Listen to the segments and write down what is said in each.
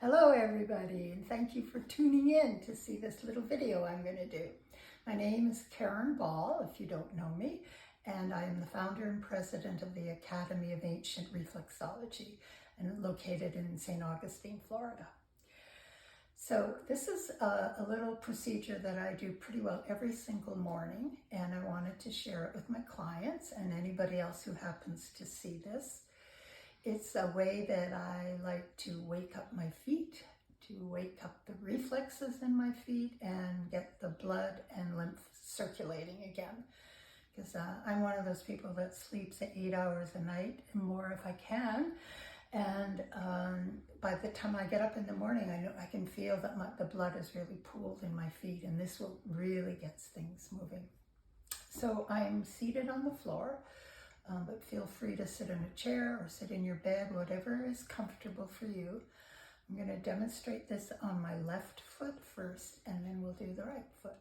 Hello everybody, and thank you for tuning in to see this little video I'm going to do. My name is Karen Ball, if you don't know me, and I am the founder and president of the Academy of Ancient Reflexology, and located in St. Augustine, Florida. So this is a little procedure that I do pretty well every single morning, and I wanted to share it with my clients and anybody else who happens to see this. It's a way that I like to wake up my feet, to wake up the reflexes in my feet and get the blood and lymph circulating again. Because I'm one of those people that sleeps 8 hours a night and more if I can. And by the time I get up in the morning, I know I can feel that the blood is really pooled in my feet, and this will really get things moving. So I'm seated on the floor. But feel free to sit in a chair or sit in your bed, whatever is comfortable for you. I'm going to demonstrate this on my left foot first, and then we'll do the right foot.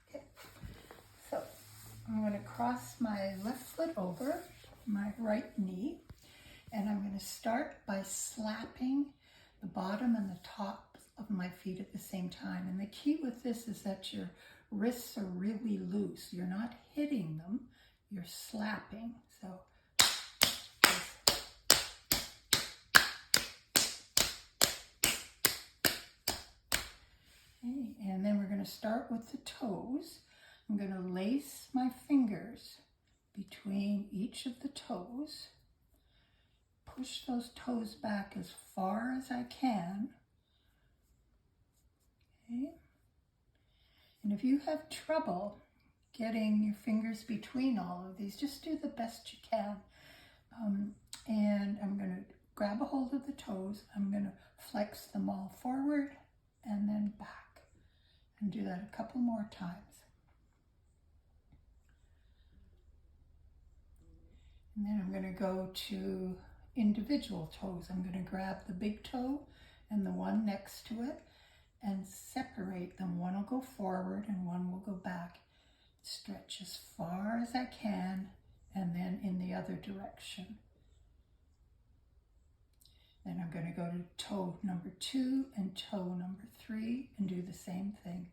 Okay, so I'm going to cross my left foot over my right knee, and I'm going to start by slapping the bottom and the top of my feet at the same time. And the key with this is that your wrists are really loose. You're not hitting them, you're slapping. So, okay, and then we're going to start with the toes. I'm going to lace my fingers between each of the toes. Push those toes back as far as I can. Okay. And if you have trouble getting your fingers between all of these, just do the best you can. And I'm going to grab a hold of the toes. I'm going to flex them all forward and then back, and do that a couple more times. And then I'm going to go to individual toes. I'm going to grab the big toe and the one next to it and separate them. One will go forward and one will go back. Stretch as far as I can, and then in the other direction. Then I'm going to go to toe number 2 and toe number 3 and do the same thing.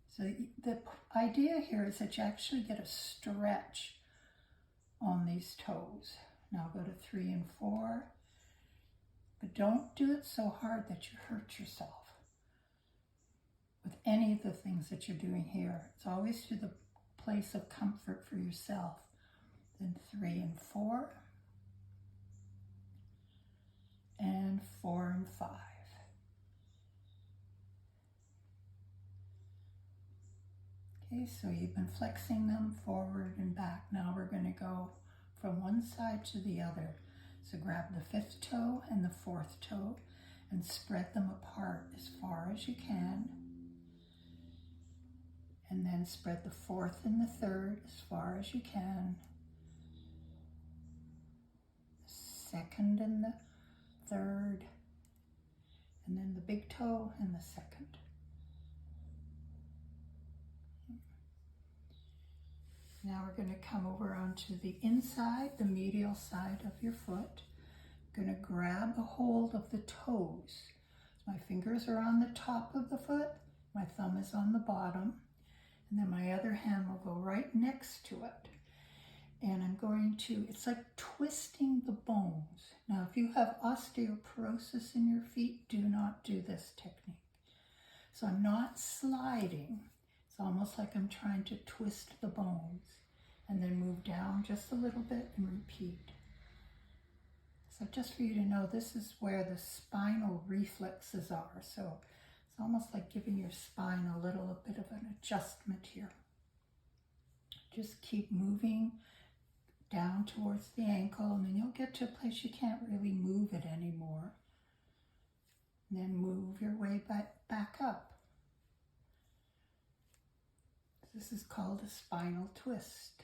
So the idea here is that you actually get a stretch on these toes. Now go to 3 and 4, but don't do it so hard that you hurt yourself with any of the things that you're doing here. It's always to the place of comfort for yourself. Then 3 and 4, and 4 and 5. Okay, so you've been flexing them forward and back. Now we're going to go from one side to the other. So grab the 5th toe and the 4th toe and spread them apart as far as you can. And then spread the 4th and the 3rd as far as you can. The 2nd and the 3rd. And then the big toe and the 2nd. Now we're going to come over onto the inside, the medial side of your foot. I'm going to grab a hold of the toes. My fingers are on the top of the foot. My thumb is on the bottom. And then my other hand will go right next to it. And I'm going to, it's like twisting the bones. Now, if you have osteoporosis in your feet, do not do this technique. So I'm not sliding. It's almost like I'm trying to twist the bones and then move down just a little bit and repeat. So just for you to know, this is where the spinal reflexes are. So it's almost like giving your spine a little bit of an adjustment here. Just keep moving down towards the ankle, and then you'll get to a place you can't really move it anymore. And then move your way back up. This is called a spinal twist.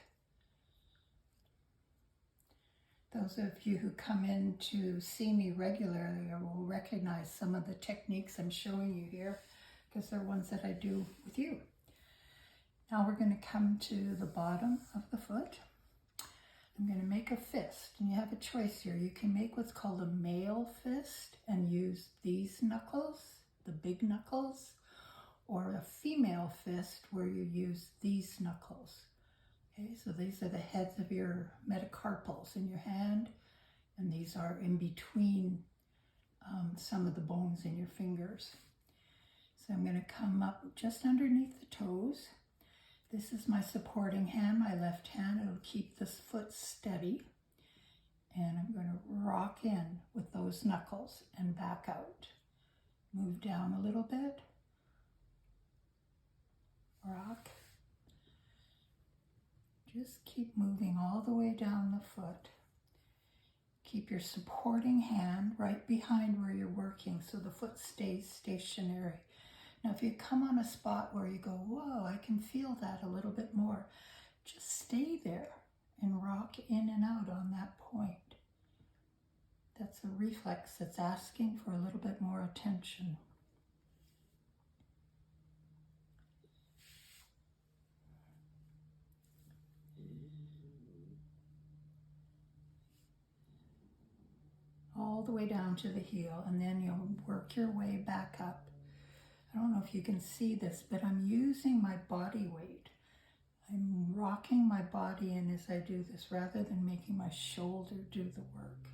Those of you who come in to see me regularly will recognize some of the techniques I'm showing you here, because they're ones that I do with you. Now we're going to come to the bottom of the foot. I'm going to make a fist, and you have a choice here. You can make what's called a male fist and use these knuckles, the big knuckles, or a female fist where you use these knuckles. Okay, so these are the heads of your metacarpals in your hand, and these are in between some of the bones in your fingers. So I'm going to come up just underneath the toes. This is my supporting hand, my left hand. It'll keep this foot steady. And I'm going to rock in with those knuckles and back out. Move down a little bit. Rock. Just keep moving all the way down the foot. Keep your supporting hand right behind where you're working so the foot stays stationary. Now, if you come on a spot where you go, whoa, I can feel that a little bit more, just stay there and rock in and out on that point. That's a reflex that's asking for a little bit more attention. All the way down to the heel, and then you'll work your way back up. I don't know if you can see this, but I'm using my body weight. I'm rocking my body in as I do this rather than making my shoulder do the work.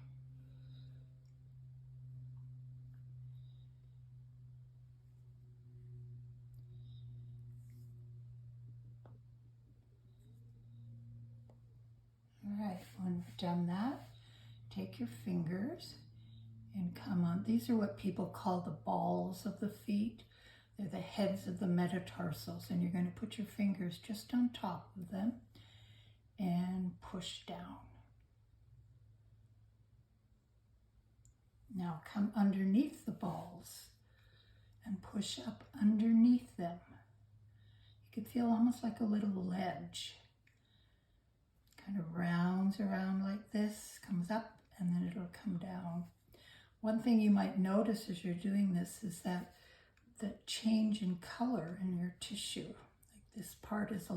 All right, when you've done that, take your fingers and come on. These are what people call the balls of the feet. They're the heads of the metatarsals, and you're going to put your fingers just on top of them and push down. Now come underneath the balls and push up underneath them. You can feel almost like a little ledge. Kind of rounds around like this, comes up, and then it'll come down. One thing you might notice as you're doing this is that the change in color in your tissue. Like this part is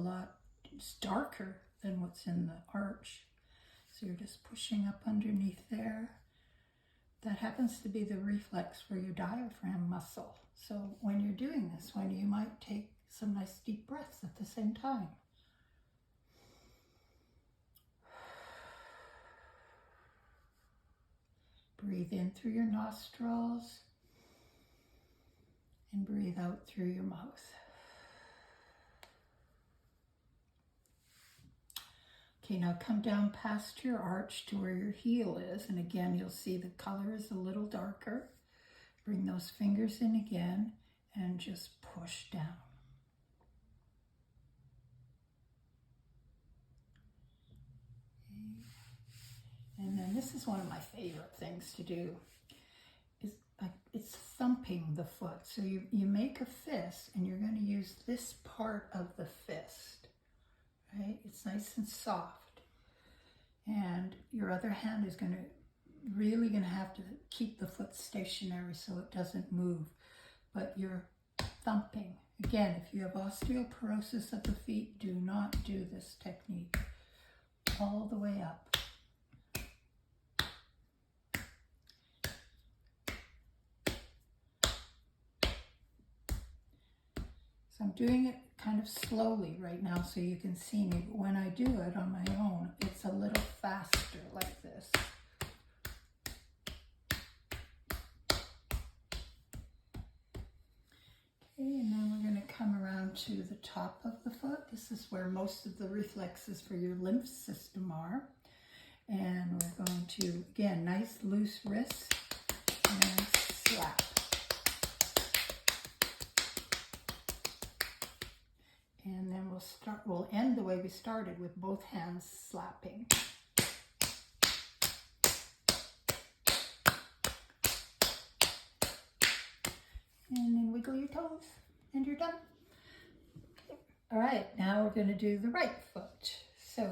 it's darker than what's in the arch. So you're just pushing up underneath there. That happens to be the reflex for your diaphragm muscle. So when you're doing this one, you might take some nice deep breaths at the same time. Breathe in through your nostrils and breathe out through your mouth. Okay, now come down past your arch to where your heel is, and again you'll see the color is a little darker. Bring those fingers in again and just push down. And then this is one of my favorite things to do. It's thumping the foot. So you make a fist, and you're going to use this part of the fist, right? It's nice and soft. And your other hand is really going to have to keep the foot stationary so it doesn't move. But you're thumping. Again, if you have osteoporosis of the feet, do not do this technique. All the way up. I'm doing it kind of slowly right now so you can see me, but when I do it on my own, it's a little faster like this. Okay, and then we're going to come around to the top of the foot. This is where most of the reflexes for your lymph system are. And we're going to, again, nice loose wrist and slap. And then we'll end the way we started with both hands slapping. And then wiggle your toes and you're done. Okay. All right, now we're going to do the right foot. So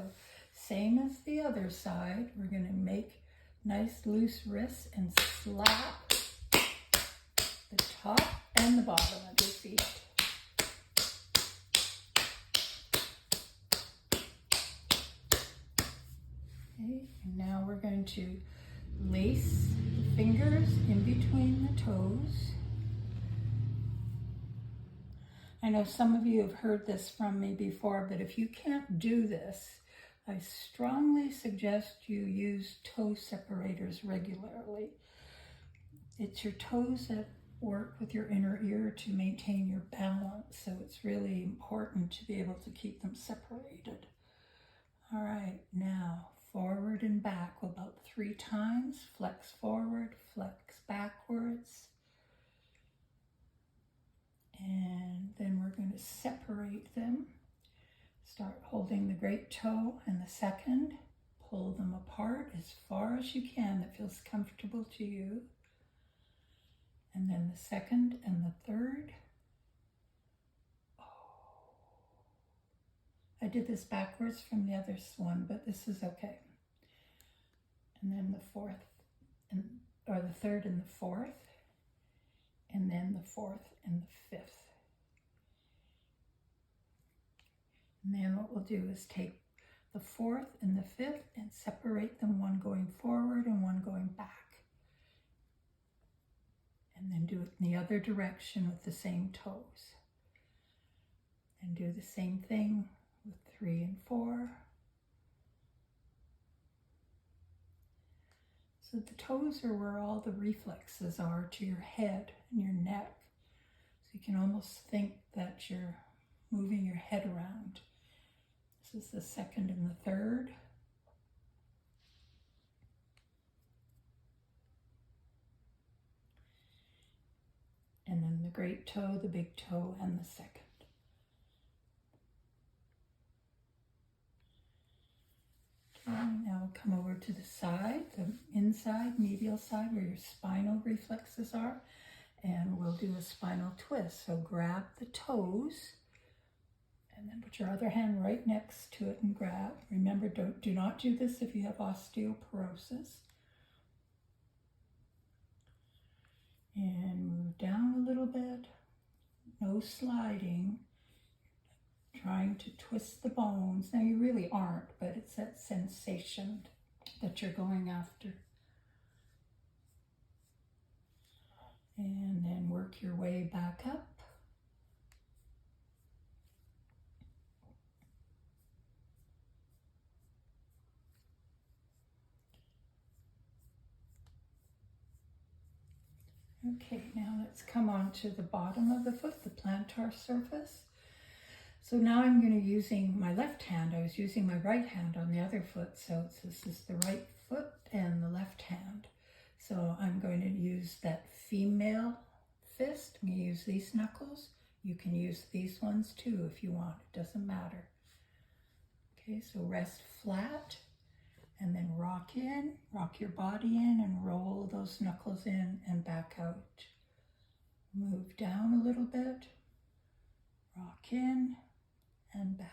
same as the other side, we're going to make nice loose wrists and slap the top and the bottom of your feet. to lace the fingers in between the toes. I know some of you have heard this from me before, but if you can't do this, I strongly suggest you use toe separators regularly. It's your toes that work with your inner ear to maintain your balance, so it's really important to be able to keep them separated. All right, now forward and back about 3 times. Flex forward, flex backwards. And then we're going to separate them. Start holding the great toe and the second. Pull them apart as far as you can that feels comfortable to you. And then the second and the third. Oh. I did this backwards from the other one, but this is okay. And then the fourth, or the third and the fourth. And then the fourth and the fifth. And then what we'll do is take the fourth and the fifth and separate them, one going forward and one going back. And then do it in the other direction with the same toes. And do the same thing with 3 and 4. So the toes are where all the reflexes are to your head and your neck. So you can almost think that you're moving your head around. This is the second and the third. And then the great toe, the big toe, and the second. Okay, now come over to the side, the inside, medial side, where your spinal reflexes are. And we'll do a spinal twist. So grab the toes and then put your other hand right next to it and grab. Remember, do not do this if you have osteoporosis. And move down a little bit. No sliding. Trying to twist the bones. Now you really aren't, but it's that sensation that you're going after. And then work your way back up. Okay, now let's come on to the bottom of the foot, the plantar surface. So now I'm going to using my left hand. I was using my right hand on the other foot, so this is the right foot and the left hand. So I'm going to use that female fist. I'm going to use these knuckles. You can use these ones too if you want. It doesn't matter. Okay, so rest flat and then rock in, rock your body in and roll those knuckles in and back out. Move down a little bit, rock in and back.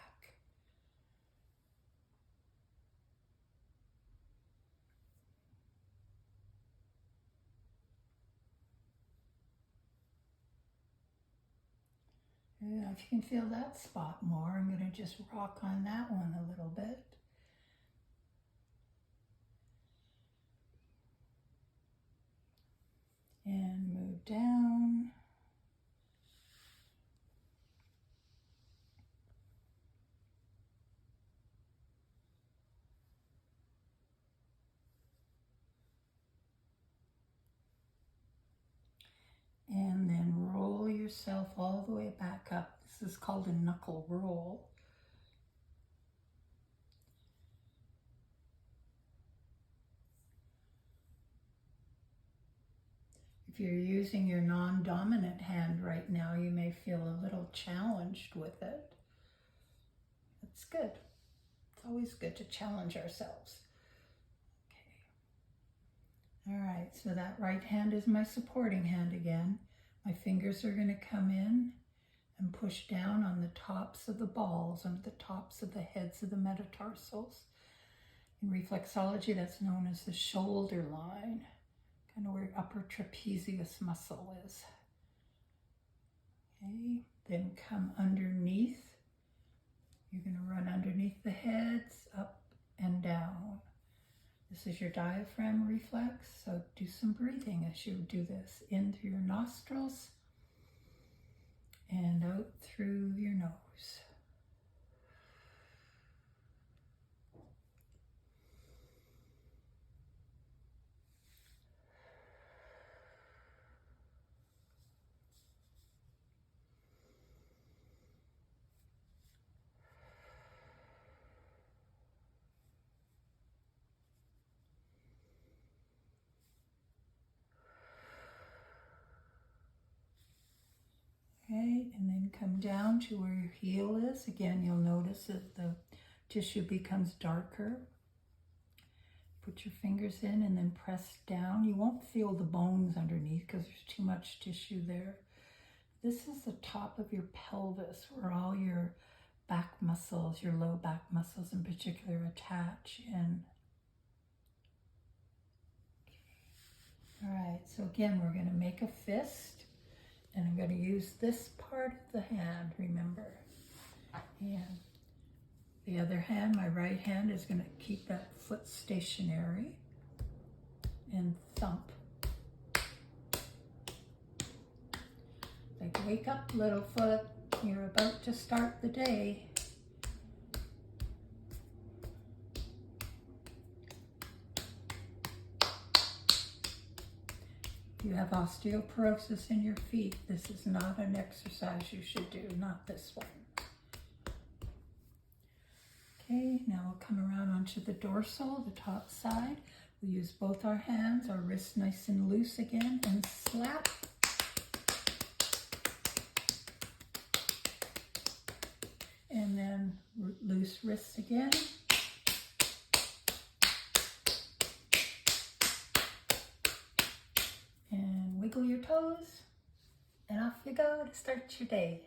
Yeah, if you can feel that spot more, I'm going to just rock on that one a little bit. And move down. And then roll yourself all the way back up. This is called a knuckle roll. If you're using your non-dominant hand right now, you may feel a little challenged with it. That's good. It's always good to challenge ourselves. Okay. All right, so that right hand is my supporting hand again. My fingers are going to come in and push down on the tops of the balls, on the tops of the heads of the metatarsals. In reflexology, that's known as the shoulder line. Kind of where your upper trapezius muscle is. Okay, then come underneath. You're going to run underneath the heads, up and down. This is your diaphragm reflex, so do some breathing as you do this. In through your nostrils and out through your nose. Okay, and then come down to where your heel is. Again, you'll notice that the tissue becomes darker. Put your fingers in and then press down. You won't feel the bones underneath because there's too much tissue there. This is the top of your pelvis where all your back muscles, your low back muscles in particular, attach in. All right, so again, we're going to make a fist. And I'm going to use this part of the hand, remember. And the other hand, my right hand, is going to keep that foot stationary and thump. Like, wake up, little foot. You're about to start the day. If you have osteoporosis in your feet, this is not an exercise you should do, not this one. Okay, now we'll come around onto the dorsal, the top side. We'll use both our hands, our wrists nice and loose again, and slap. And then loose wrists again. And wiggle your toes, and off you go to start your day.